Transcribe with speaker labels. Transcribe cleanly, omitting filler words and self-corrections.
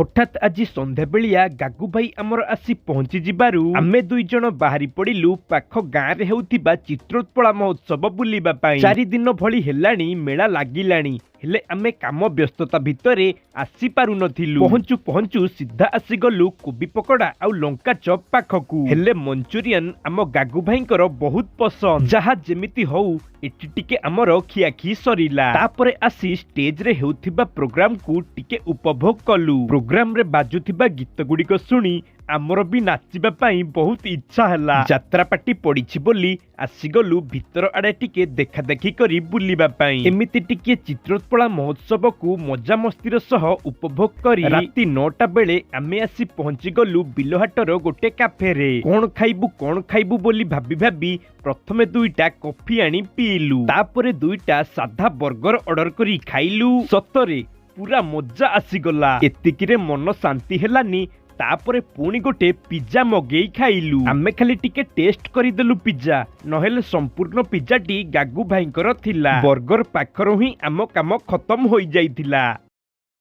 Speaker 1: हठात आज संध्या बेलिया गागु भाई आमर आसी पहुंची जिबारु आमे दुई जण बाहरी पड़िलु पाख गाँ रे हेउथिबा चित्रोत्पला महोत्सव बुलिबा पाई। 4 दिन भली हेलाणी मेला लागिलाणी हेले आमे काम व्यस्तता भितरे आसी पारु नथिलु। पहुंचु पहुंचु सीधा आसी गलु कोबी पकोड़ा आउ लंका चॉप पाखकु। हेले मंचूरियन आम गागु भाईंकर बहुत पसंद, जहा जेमिति हौ एटी टिके आमर खियाखी सरिला। तापरे आसी स्टेज रे हेउथिबा प्रोग्राम को टिके उपभोग कलु। प्रोग्राम रे बाजुथिबा गीत गुड़िक शुणी आमर भी नाचिबा पाई बहुत इच्छा हैला। यात्रा पार्टी पड़ीछि बोली आसीगलु भीतर आड़े टिके देखा देखी करी बुलिबा पाई। एमिति टिके चित्रोत्पला महोत्सव को मजा मस्तीर सह उपभोग करी राति 9टा बेले आमे आसी पहुंची गलु बिलहाटर गोटे काफे रे। कोन खाइबु बोली भाबी भाबी प्रथमे 2टा कॉफी आनी पीलु, तापरे 2टा साधा बर्गर ऑर्डर करी खाइलु। सतरे पूरा मजा आसीगला। एतिकिरे मन शांति हेलानी। तापरे पुणी गोटे पिज्जा मगेई खाइलु। आमे खाली टिके टेस्ट करिदेलु पिज्जा, नहेले संपूर्ण पिज्जाटी गागु भाईंकर थिला। बर्गर पाखरो ही आम काम खत्म होई जाइथिला।